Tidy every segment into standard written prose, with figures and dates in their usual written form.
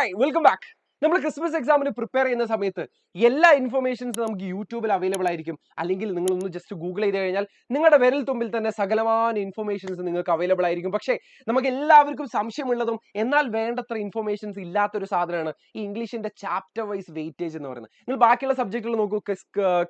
Hi welcome back. നമ്മൾ Christmas എക്സാമിന് prepare ചെയ്യുന്ന സമയത്ത് എല്ലാ ഇൻഫർമേഷൻസ് നമുക്ക് യൂട്യൂബിൽ അവൈലബിൾ ആയിരിക്കും. അല്ലെങ്കിൽ നിങ്ങളൊന്ന് ജസ്റ്റ് ഗൂഗിൾ ചെയ്ത് കഴിഞ്ഞാൽ നിങ്ങളുടെ വിരൽ തുമ്പിൽ തന്നെ സകലമാന ഇൻഫർമേഷൻസ് നിങ്ങൾക്ക് അവൈലബിൾ ആയിരിക്കും. പക്ഷേ നമുക്ക് എല്ലാവർക്കും സംശയമുള്ളതും എന്നാൽ വേണ്ടത്ര ഇൻഫർമേഷൻസ് ഇല്ലാത്തൊരു സാധനമാണ് ഈ ഇംഗ്ലീഷിന്റെ ചാപ്റ്റർ വൈസ് വെയിറ്റേജ് എന്ന് പറയുന്നത്. നിങ്ങൾ ബാക്കിയുള്ള സബ്ജക്റ്റുകൾ നോക്കൂ,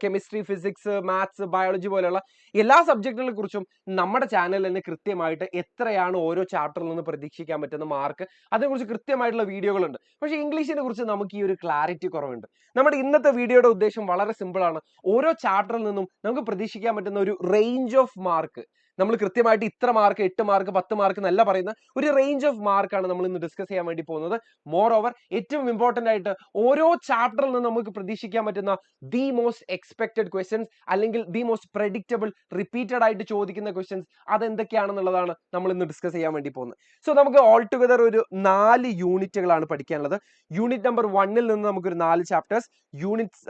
കെമിസ്ട്രി, ഫിസിക്സ്, മാത്സ്, ബയോളജി പോലെയുള്ള എല്ലാ സബ്ജക്റ്റുകളെ കുറിച്ചും നമ്മുടെ ചാനലിൽ തന്നെ കൃത്യമായിട്ട് എത്രയാണ് ഓരോ ചാപ്റ്ററിൽ നിന്ന് പ്രതീക്ഷിക്കാൻ പറ്റുന്ന മാർക്ക്, അതിനെക്കുറിച്ച് കൃത്യമായിട്ടുള്ള വീഡിയോകളുണ്ട്. പക്ഷേ ഇംഗ്ലീഷിനെ കുറിച്ച് നമുക്ക് ഈ ഒരു ക്ലാരിറ്റി കുറവുണ്ട്. നമ്മുടെ ഇന്നത്തെ വീഡിയോയുടെ ഉദ്ദേശം വളരെ സിമ്പിൾ ആണ്. ഓരോ ചാപ്റ്ററിൽ നിന്നും നമുക്ക് പ്രതീക്ഷിക്കാൻ പറ്റുന്ന ഒരു റേഞ്ച് ഓഫ് മാർക്ക്, നമ്മൾ കൃത്യമായിട്ട് ഇത്ര മാർക്ക്, 8 മാർക്ക്, 10 മാർക്ക് എന്നല്ല പറയുന്ന ഒരു റേഞ്ച് ഓഫ് മാർക്കാണ് നമ്മൾ ഇന്ന് ഡിസ്കസ് ചെയ്യാൻ വേണ്ടി പോകുന്നത്. മോർ ഓവർ ഏറ്റവും ഇമ്പോർട്ടന്റ് ആയിട്ട് ഓരോ ചാപ്റ്ററിൽ നിന്ന് നമുക്ക് പ്രതീക്ഷിക്കാൻ പറ്റുന്ന ദി മോസ്റ്റ് എക്സ്പെക്ടഡ് ക്വസ്റ്റ്യൻസ് അല്ലെങ്കിൽ ദി മോസ്റ്റ് പ്രെഡിക്റ്റബിൾ റിപ്പീറ്റഡ് ആയിട്ട് ചോദിക്കുന്ന ക്വസ്റ്റ്യൻസ് അതെന്തൊക്കെയാണെന്നുള്ളതാണ് നമ്മൾ ഇന്ന് ഡിസ്കസ് ചെയ്യാൻ വേണ്ടി പോകുന്നത്. സോ നമുക്ക് ഓൾ ടുഗദർ ഒരു 4 യൂണിറ്റുകളാണ് പഠിക്കാനുള്ളത്. യൂണിറ്റ് നമ്പർ 1 നിന്ന് നമുക്കൊരു 4 ചാപ്റ്റേഴ്സ്, യൂണിറ്റ്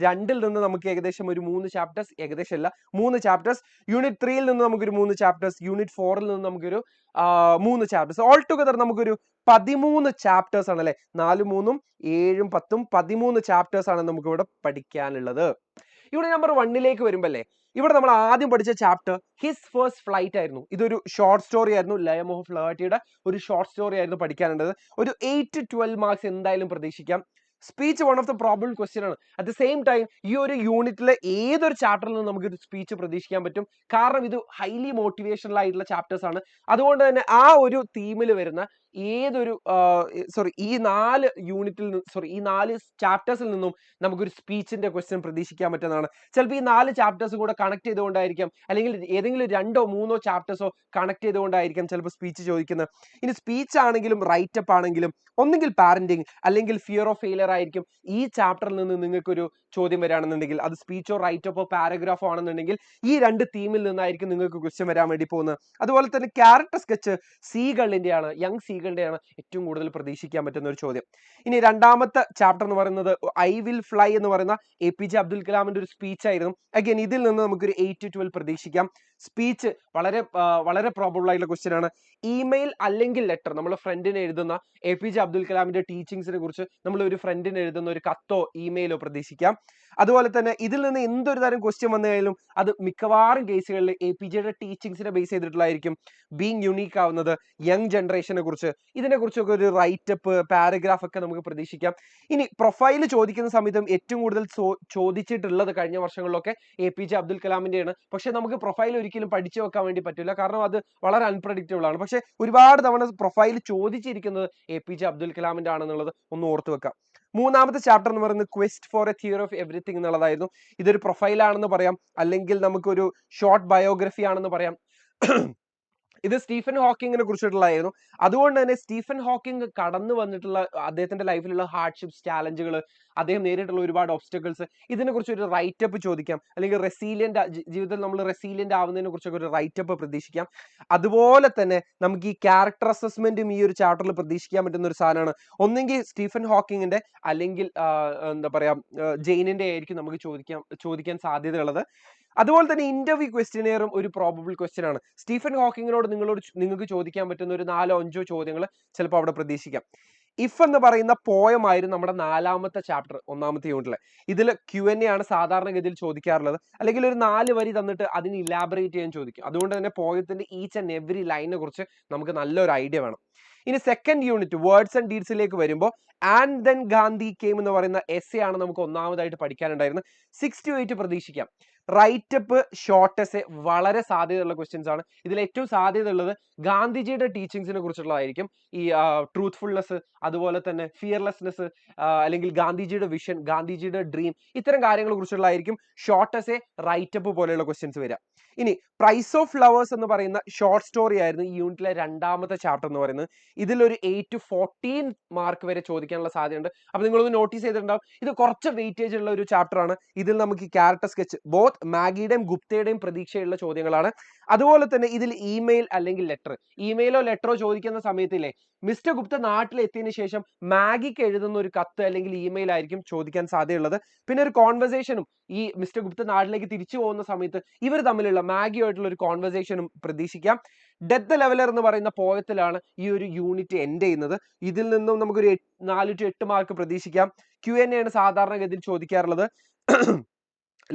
2 നിന്ന് നമുക്ക് ഏകദേശം ഒരു 3 ചാപ്റ്റേഴ്സ്, ഏകദേശം അല്ല 3 ചാപ്റ്റേഴ്സ്, യൂണിറ്റ് 3 നിന്ന് നമുക്കൊരു 3 ചാപ്റ്റേഴ്സ്, യൂണിറ്റ് 4 നിന്ന് നമുക്കൊരു 3 ചാപ്റ്റേഴ്സ്. ഓൾ ടുഗദർ നമുക്കൊരു 13 ചാപ്റ്റേഴ്സ് ആണ് അല്ലെ. 4, 3, 7, 10, 13 ചാപ്റ്റേഴ്സ് ആണ് നമുക്ക് ഇവിടെ പഠിക്കാനുള്ളത്. യൂണിറ്റ് നമ്പർ 1 വരുമ്പോ അല്ലേ, ഇവിടെ നമ്മൾ ആദ്യം പഠിച്ച ചാപ്റ്റർ ഹിസ് ഫസ്റ്റ് ഫ്ലൈറ്റ് ആയിരുന്നു. ഇതൊരു ഷോർട്ട് സ്റ്റോറി ആയിരുന്നു. ലയം ഓഫ് ഫ്ലേർട്ടിയുടെ ഒരു ഷോർട്ട് സ്റ്റോറി ആയിരുന്നു പഠിക്കാനുള്ളത്. ഒരു 8 to 12 മാർക്സ് എന്തായാലും പ്രതീക്ഷിക്കാം. Speech one of the problem question ആണ്. അറ്റ് ദ സെയിം ടൈം ഈ ഒരു യൂണിറ്റിലെ ഏതൊരു ചാപ്റ്ററിൽ നിന്ന് നമുക്ക് സ്പീച്ച് പ്രതീക്ഷിക്കാൻ പറ്റും. കാരണം ഇത് ഹൈലി മോട്ടിവേഷണൽ ആയിട്ടുള്ള ചാപ്റ്റേഴ്സ് ആണ്. അതുകൊണ്ട് തന്നെ ആ ഒരു തീമിൽ വരുന്ന ഏതൊരു ഈ 4 ചാപ്റ്റേഴ്സിൽ നിന്നും നമുക്കൊരു സ്പീച്ചിന്റെ ക്വസ്റ്റ്യൻ പ്രതീക്ഷിക്കാൻ പറ്റുന്നതാണ്. ചിലപ്പോൾ ഈ 4 ചാപ്റ്റേഴ്സും കൂടെ കണക്ട് ചെയ്തുകൊണ്ടായിരിക്കാം, അല്ലെങ്കിൽ ഏതെങ്കിലും 2 or 3 ചാപ്റ്റേഴ്സോ കണക്ട് ചെയ്തുകൊണ്ടായിരിക്കാം ചിലപ്പോൾ സ്പീച്ച് ചോദിക്കുന്നത്. ഇനി സ്പീച്ച് ആണെങ്കിലും റൈറ്റപ്പ് ആണെങ്കിലും ഒന്നുകിൽ പാരന്റിങ് അല്ലെങ്കിൽ ഫിയർ ഓഫ് ഫെയിലിയർ ആയിരിക്കും ഈ ചാപ്റ്ററിൽ നിന്ന് നിങ്ങൾക്കൊരു ചോദ്യം വരികയാണെന്നുണ്ടെങ്കിൽ, അത് സ്പീച്ചോ റൈറ്റപ്പോ പാരഗ്രാഫോ ആണെന്നുണ്ടെങ്കിൽ ഈ 2 തീമിൽ നിന്നായിരിക്കും നിങ്ങൾക്ക് ക്വസ്റ്റ്യൻ വരാൻ വേണ്ടി പോകുന്നത്. അതുപോലെ തന്നെ ക്യാരക്ടർ സ്കെച്ച് സീകളുടെയാണ്, യങ് സീകളുടെയാണ് ഏറ്റവും കൂടുതൽ പ്രതീക്ഷിക്കാൻ പറ്റുന്ന ഒരു ചോദ്യം. ഇനി രണ്ടാമത്തെ ചാപ്റ്റർ എന്ന് പറയുന്നത് ഐ വിൽ ഫ്ലൈ എന്ന് പറയുന്ന APJ അബ്ദുൽ കലാമിന്റെ ഒരു സ്പീച്ച് ആയിരുന്നു. അഗൈൻ ഇതിൽ നിന്ന് നമുക്കൊരു 8 to 12 പ്രതീക്ഷിക്കാം. സ്പീച്ച് വളരെ പ്രോബബിൾ ആയിട്ടുള്ള ക്വസ്റ്റ്യൻ ആണ്. ഇമെയിൽ അല്ലെങ്കിൽ ലെറ്റർ, നമ്മൾ ഫ്രണ്ടിന് എഴുതുന്ന APJ അബ്ദുൽ കലാമിന്റെ ടീച്ചിങ്സിനെ കുറിച്ച് നമ്മൾ ഒരു ഫ്രണ്ടിന് എഴുതുന്ന ഒരു കത്തോ ഇമെയിലോ പ്രതീക്ഷിക്കാം. അതുപോലെ തന്നെ ഇതിൽ നിന്ന് എന്തൊരു തരം ക്വസ്റ്റ്യൻ വന്നു കഴിഞ്ഞാലും അത് മിക്കവാറും കേസുകളിൽ APJയുടെ ടീച്ചിങ്സിനെ ബേസ് ചെയ്തിട്ടുള്ളതായിരിക്കും. ബീങ് യുണീക്ക് ആവുന്നത്, യങ് ജനറേഷനെ കുറിച്ച്, ഇതിനെക്കുറിച്ചൊക്കെ ഒരു റൈറ്റപ്പ് പാരഗ്രാഫ് ഒക്കെ നമുക്ക് പ്രതീക്ഷിക്കാം. ഇനി പ്രൊഫൈൽ ചോദിക്കുന്ന സമയത്തും ഏറ്റവും കൂടുതൽ ചോദിച്ചിട്ടുള്ളത് കഴിഞ്ഞ വർഷങ്ങളിലൊക്കെ APJ അബ്ദുൽ കലാമിന്റെയാണ്. പക്ഷെ നമുക്ക് പ്രൊഫൈൽ ഒരിക്കലും പഠിച്ചു വെക്കാൻ വേണ്ടി പറ്റില്ല, കാരണം അത് വളരെ അൺപ്രഡിക്റ്റബിൾ ആണ്. പക്ഷെ ഒരുപാട് തവണ പ്രൊഫൈൽ ചോദിച്ചിരിക്കുന്നത് APJ അബ്ദുൽ കലാമിന്റെ ആണെന്നുള്ളത് ഒന്ന് ഓർത്തു വെക്കാം. മൂന്നാമത്തെ ചാപ്റ്റർ എന്ന് പറയുന്നത് quest for A theory of everything എന്നുള്ളതായിരുന്നു. ഇതൊരു പ്രൊഫൈലാണെന്ന് പറയാം, അല്ലെങ്കിൽ നമുക്കൊരു ഷോർട്ട് ബയോഗ്രഫി ആണെന്ന് പറയാം. ഇത് സ്റ്റീഫൻ ഹോക്കിങ്ങിനെ കുറിച്ചിട്ടുള്ളതായിരുന്നു. അതുകൊണ്ട് തന്നെ സ്റ്റീഫൻ ഹോക്കിംഗ് കടന്നു വന്നിട്ടുള്ള അദ്ദേഹത്തിന്റെ ലൈഫിലുള്ള ഹാർഡ്ഷിപ്സ്, ചാലഞ്ചുകൾ, അദ്ദേഹം നേരിട്ടുള്ള ഒരുപാട് ഒബ്സ്റ്റക്കിൾസ്, ഇതിനെ കുറിച്ച് ഒരു റൈറ്റപ്പ് ചോദിക്കാം. അല്ലെങ്കിൽ ജീവിതത്തിൽ നമ്മൾ റെസീലിയന്റ് ആവുന്നതിനെ കുറിച്ചൊക്കെ ഒരു റൈറ്റപ്പ് പ്രതീക്ഷിക്കാം. അതുപോലെ തന്നെ നമുക്ക് ഈ ക്യാരക്ടർ അസസ്മെന്റും ഈ ഒരു ചാപ്റ്ററിൽ പ്രതീക്ഷിക്കാൻ പറ്റുന്ന ഒരു സാധനമാണ്. ഒന്നെങ്കിൽ സ്റ്റീഫൻ ഹോക്കിങ്ങിന്റെ അല്ലെങ്കിൽ എന്താ പറയാ ജെയിനിന്റെ ആയിരിക്കും നമുക്ക് ചോദിക്കാൻ സാധ്യതയുള്ളത്. അതുപോലെ തന്നെ ഇന്റർവ്യൂ ക്വസ്റ്റ്യനെയറും ഒരു പ്രോബബിൾ ക്വസ്റ്റ്യൻ ആണ്. സ്റ്റീഫൻ ഹോക്കിങ്ങിനോട് നിങ്ങൾക്ക് ചോദിക്കാൻ പറ്റുന്ന ഒരു 4-5 ചോദ്യങ്ങൾ ചിലപ്പോൾ അവിടെ പ്രതീക്ഷിക്കാം. ഇഫ് എന്ന് പറയുന്ന പോയം ആയിരുന്നു നമ്മുടെ 4ാമത്തെ ചാപ്റ്റർ, 1ാമത്തെ യൂണിറ്റില്. ഇതിൽ Q&A ആണ് സാധാരണഗതിയിൽ ചോദിക്കാറുള്ളത്, അല്ലെങ്കിൽ ഒരു 4 വരി തന്നിട്ട് അതിന് ഇലാബറേറ്റ് ചെയ്യാൻ ചോദിക്കും. അതുകൊണ്ട് തന്നെ പോയത്തിന്റെ ഈച്ച് ആൻഡ് എവറി ലൈനെ കുറിച്ച് നമുക്ക് നല്ലൊരു ഐഡിയ വേണം. ഇനി സെക്കൻഡ് യൂണിറ്റ് വേർഡ്സ് ആൻഡ് ഡീഡ്സിലേക്ക് വരുമ്പോൾ ആൻഡ് ദെൻ ഗാന്ധി കെയിം എന്ന് പറയുന്ന എസ്സേ ആണ് നമുക്ക് ഒന്നാമതായിട്ട് പഠിക്കാനുണ്ടായിരുന്നത്. 6 to 8 പ്രതീക്ഷിക്കാം. റൈറ്റപ്പ്, ഷോർട്ട് എസ്സേ വളരെ സാധ്യതയുള്ള ക്വസ്റ്റ്യൻസ് ആണ്. ഇതിൽ ഏറ്റവും സാധ്യത ഉള്ളത് ഗാന്ധിജിയുടെ ടീച്ചിങ്സിനെ കുറിച്ചുള്ളതായിരിക്കും. ഈ ട്രൂത്ത്ഫുൾനെസ്, അതുപോലെ തന്നെ ഫിയർലെസ്നെസ്, അല്ലെങ്കിൽ ഗാന്ധിജിയുടെ വിഷൻ, ഗാന്ധിജിയുടെ ഡ്രീം, ഇത്തരം കാര്യങ്ങളെ കുറിച്ചുള്ളതായിരിക്കും ഷോർട്ട് എസ്സേ, റൈറ്റപ്പ് പോലെയുള്ള ക്വസ്റ്റ്യൻസ് വരിക. ഇനി പ്രൈസ് ഓഫ് ഫ്ലവേഴ്സ് എന്ന് പറയുന്ന ഷോർട്ട് സ്റ്റോറി ആയിരുന്നു ഈ യൂണിറ്റിലെ 2ാമത്തെ ചാപ്റ്റർ എന്ന് പറയുന്നത്. ഇതിലൊരു 8 to 14 മാർക്ക് വരെ ചോദിക്കാനുള്ള സാധ്യതയുണ്ട്. അപ്പൊ നിങ്ങളൊന്ന് നോട്ടീസ് ചെയ്തിട്ടുണ്ടാവും, ഇത് കുറച്ച് വെയിറ്റേജ് ഉള്ള ഒരു ചാപ്റ്റർ ആണ്. ഇതിൽ നമുക്ക് ക്യാരക്ടർ സ്കെച്ച്, ബോത്ത് ബോത്ത് മാഗിയുടെയും ഗുപ്തയുടെയും പ്രതീക്ഷയുള്ള ചോദ്യങ്ങളാണ്. അതുപോലെ തന്നെ ഇതിൽ ഇമെയിൽ അല്ലെങ്കിൽ ലെറ്റർ, ഇമെയിലോ ലെറ്ററോ ചോദിക്കുന്ന സമയത്തില്ലേ മിസ്റ്റർ ഗുപ്ത നാട്ടിലെത്തിയതിനു ശേഷം മാഗിക്ക് എഴുതുന്ന ഒരു കത്ത് അല്ലെങ്കിൽ ഇമെയിൽ ആയിരിക്കും ചോദിക്കാൻ സാധ്യതയുള്ളത്. പിന്നെ ഒരു കോൺവെർസേഷനും ഈ മിസ്റ്റർ ഗുപ്ത നാട്ടിലേക്ക് തിരിച്ചു പോകുന്ന സമയത്ത് ഇവർ തമ്മിലുള്ള മാഗിയുമായിട്ടുള്ള ഒരു കോൺവെർസേഷനും പ്രതീക്ഷിക്കാം. ഡെത്ത് ലെവലർ എന്ന് പറയുന്ന പോയത്തിലാണ് ഈ ഒരു യൂണിറ്റ് എൻഡ് ചെയ്യുന്നത്. ഇതിൽ നിന്നും നമുക്കൊരു 4 to 8 മാർക്ക് പ്രതീക്ഷിക്കാം. Q&A ആണ് സാധാരണഗതിയിൽ ചോദിക്കാറുള്ളത്.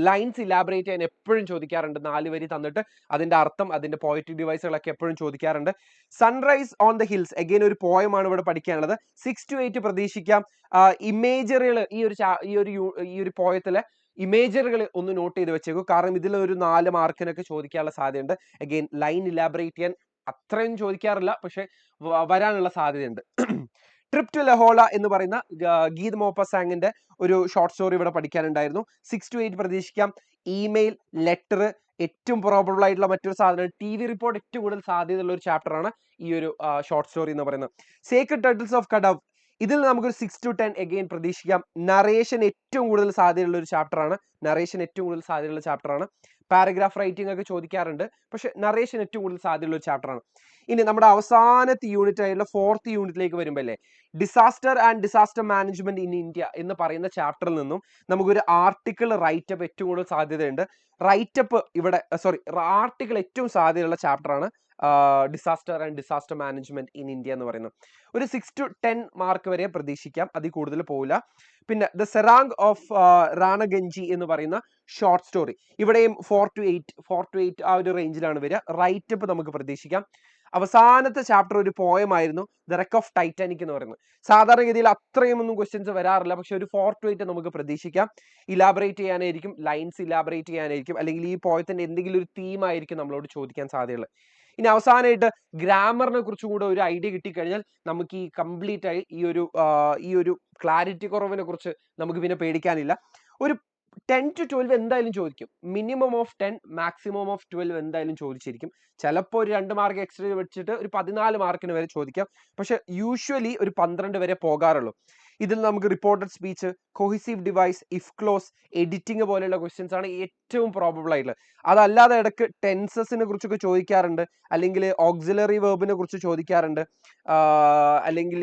ലൈൻസ് ഇലാബറേറ്റ് ചെയ്യാൻ എപ്പോഴും ചോദിക്കാറുണ്ട്. 4 വരി തന്നിട്ട് അതിന്റെ അർത്ഥം, അതിന്റെ പോയറ്റിക് ഡിവൈസുകളൊക്കെ എപ്പോഴും ചോദിക്കാറുണ്ട്. Sunrise on the hills again ഒരു പോയമാണ് ഇവിടെ പഠിക്കാനുള്ളത്. 6 to 8 പ്രതീക്ഷിക്കാം. ഇമേജറികൾ ഈ ഒരു പോയത്തിലെ ഇമേജറുകൾ ഒന്ന് നോട്ട് ചെയ്ത് വെച്ചേക്കും. കാരണം ഇതിൽ ഒരു 4 മാർക്കിനൊക്കെ ചോദിക്കാനുള്ള സാധ്യതയുണ്ട്. അഗൈൻ ലൈൻ ഇലാബറേറ്റ് ചെയ്യാൻ അത്രയും ചോദിക്കാറില്ല, പക്ഷെ വരാനുള്ള സാധ്യതയുണ്ട്. ട്രിപ്പ് ടു ലഹോള എന്ന് പറയുന്ന ഗീത് മോപ്പസാങ്ങിന്റെ ഒരു ഷോർട്ട് സ്റ്റോറി ഇവിടെ പഠിക്കാനുണ്ടായിരുന്നു. 6 to 8 പ്രതീക്ഷിക്കാം. ഇമെയിൽ, ലെറ്റർ, ഏറ്റവും പ്രോബബിൾ ആയിട്ടുള്ള മറ്റൊരു സാധനം TV റിപ്പോർട്ട് ഏറ്റവും കൂടുതൽ സാധ്യതയുള്ള ഒരു ചാപ്റ്റർ ആണ് ഈ ഒരു ഷോർട്ട് സ്റ്റോറി എന്ന് പറയുന്നത്. സേക്രഡ് ടൈറ്റിൽസ് ഓഫ് കഡവ്, ഇതിൽ നമുക്കൊരു 6 to 10 അഗെയിൻ പ്രതീക്ഷിക്കാം. നറേഷൻ ഏറ്റവും കൂടുതൽ സാധ്യതയുള്ള ഒരു ചാപ്റ്റർ ആണ്. പാരഗ്രാഫ് റൈറ്റിംഗ് ഒക്കെ ചോദിക്കാറുണ്ട്, പക്ഷെ നറേഷൻ ഏറ്റവും കൂടുതൽ സാധ്യതയുള്ള ഒരു ചാപ്റ്റർ ആണ്. ഇനി നമ്മുടെ അവസാനത്തെ യൂണിറ്റ് ആയിട്ടുള്ള 4th യൂണിറ്റിലേക്ക് വരുമ്പോൾ അല്ലേ, disaster and disaster management in India എന്ന് പറയുന്ന ചാപ്റ്ററിൽ നിന്നും നമുക്കൊരു ആർട്ടിക്കിൾ റൈറ്റപ്പ് ഏറ്റവും കൂടുതൽ സാധ്യതയുണ്ട്. ആർട്ടിക്കിൾ ഏറ്റവും സാധ്യതയുള്ള ചാപ്റ്റർ ആണ് disaster and disaster management in India എന്ന് പറയുന്നത്. ഒരു 6 to 10 മാർക്ക് വരെ പ്രതീക്ഷിക്കാം, അതിൽ കൂടുതൽ പോകില്ല. പിന്നെ ദ സെറാങ് ഓഫ് റാണഗഞ്ചി എന്ന് പറയുന്ന ഷോർട്ട് സ്റ്റോറി, ഇവിടെയും 4 to 8 ആ ഒരു റേഞ്ചിലാണ് വരിക. റൈറ്റപ്പ് നമുക്ക് പ്രതീക്ഷിക്കാം. അവസാനത്തെ ചാപ്റ്റർ ഒരു പോയമായിരുന്നു, ദ റെക്ക് ഓഫ് ടൈറ്റാനിക് എന്ന് പറയുന്നത്. സാധാരണഗതിയിൽ അത്രയും ഒന്നും ക്വസ്റ്റ്യൻസ് വരാറില്ല, പക്ഷെ ഒരു 4 to 8 നമുക്ക് പ്രതീക്ഷിക്കാം. ഇലാബറേറ്റ് ചെയ്യാനായിരിക്കും, ലൈൻസ് ഇലാബറേറ്റ് ചെയ്യാനായിരിക്കും, അല്ലെങ്കിൽ ഈ പോയത്തിന്റെ എന്തെങ്കിലും ഒരു തീം ആയിരിക്കും നമ്മളോട് ചോദിക്കാൻ സാധ്യതയുള്ളത്. ഇനി അവസാനമായിട്ട് ഗ്രാമറിനെ കുറിച്ചും കൂടെ ഒരു ഐഡിയ കിട്ടിക്കഴിഞ്ഞാൽ നമുക്ക് ഈ കംപ്ലീറ്റ് ആയി ഈ ഒരു ക്ലാരിറ്റി കുറവിനെ കുറിച്ച് നമുക്ക് പിന്നെ പേടിക്കാനില്ല. ഒരു 10 to 12 എന്തായാലും ചോദിക്കും. മിനിമം ഓഫ് 10, മാക്സിമം ഓഫ് 12 എന്തായാലും ചോദിച്ചിരിക്കും. ചിലപ്പോൾ ഒരു 2 മാർക്ക് എക്സ്ട്രാ വെച്ചിട്ട് ഒരു 14 മാർക്കിന് വരെ ചോദിക്കാം, പക്ഷെ യൂഷ്വലി ഒരു 12 വരെ പോകാറുള്ളൂ. ഇതിൽ നമുക്ക് reported speech, cohesive device, if close, editing പോലെയുള്ള ക്വസ്റ്റ്യൻസ് ആണ് ഏറ്റവും പ്രോബബിൾ ആയിട്ടുള്ളത്. അതല്ലാതെ ഇടയ്ക്ക് ടെൻസസിനെ കുറിച്ചൊക്കെ ചോദിക്കാറുണ്ട്, അല്ലെങ്കിൽ ഓക്സിലറി വെർബിനെ കുറിച്ച് ചോദിക്കാറുണ്ട്, അല്ലെങ്കിൽ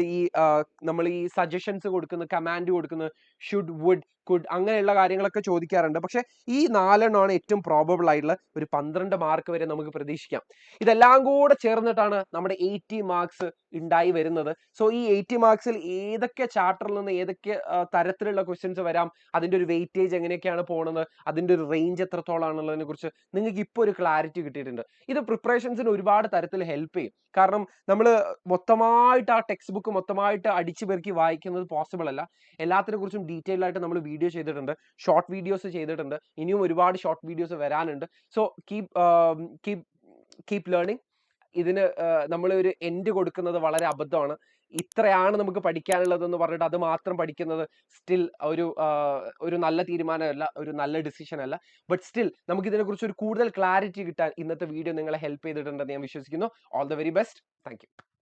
നമ്മൾ ഈ സജഷൻസ് കൊടുക്കുന്ന, കമാൻഡ് കൊടുക്കുന്ന ഷുഡ്, വുഡ്, കുഡ് അങ്ങനെയുള്ള കാര്യങ്ങളൊക്കെ ചോദിക്കാറുണ്ട്. പക്ഷെ ഈ 4 എണ്ണമാണ് ഏറ്റവും പ്രോബബിൾ ആയിട്ടുള്ള ഒരു 12 മാർക്ക് വരെ നമുക്ക് പ്രതീക്ഷിക്കാം. ഇതെല്ലാം കൂടെ ചേർന്നിട്ടാണ് നമ്മുടെ 80 മാർക്സ് ഉണ്ടായി വരുന്നത്. സോ ഈ 80 മാർക്സിൽ ഏതൊക്കെ ചാപ്റ്ററിൽ നിന്ന് ഏതൊക്കെ തരത്തിലുള്ള ക്വസ്റ്റ്യൻസ് വരാം, അതിന്റെ ഒരു വെയിറ്റേജ് എങ്ങനെയൊക്കെയാണ് പോകുന്നത്, അതിന്റെ ഒരു റേഞ്ച് എത്രത്തോളാണെന്നുള്ളതിനെ കുറിച്ച് നിങ്ങൾക്ക് ഇപ്പോൾ ഒരു ക്ലാരിറ്റി കിട്ടിയിട്ടുണ്ട്. ഇത് പ്രിപ്പറേഷൻസിന് ഒരുപാട് തരത്തിൽ ഹെൽപ്പ് ചെയ്യും. കാരണം നമ്മൾ മൊത്തമായിട്ട് ആ ടെക്സ്റ്റ് ബുക്ക് മൊത്തമായിട്ട് അടിച്ചു പെറുക്കി വായിക്കുന്നത് പോസിബിൾ അല്ല. എല്ലാത്തിനെ കുറിച്ചും ഡീറ്റെയിൽ ആയിട്ട് നമ്മൾ വീഡിയോ ചെയ്തിട്ടുണ്ട്, ഷോർട്ട് വീഡിയോസ് ചെയ്തിട്ടുണ്ട്, ഇനിയും ഒരുപാട് ഷോർട്ട് വീഡിയോസ് വരാനുണ്ട്. So keep learning. ഇതിന് നമ്മൾ ഒരു എൻഡ് കൊടുക്കുന്നത് വളരെ അബദ്ധമാണ്. ഇത്രയാണ് നമുക്ക് പഠിക്കാനുള്ളതെന്ന് പറഞ്ഞിട്ട് അത് മാത്രം പഠിക്കുന്നത് സ്റ്റിൽ ഒരു നല്ല തീരുമാനമല്ല, ഒരു നല്ല ഡിസിഷൻ അല്ല. ബട്ട് സ്റ്റിൽ നമുക്ക് ഇതിനെക്കുറിച്ച് ഒരു കൂടുതൽ ക്ലാരിറ്റി കിട്ടാൻ ഇന്നത്തെ വീഡിയോ നിങ്ങളെ ഹെൽപ്പ് ചെയ്തിട്ടുണ്ടെന്ന് ഞാൻ വിശ്വസിക്കുന്നു. All the very best. Thank you.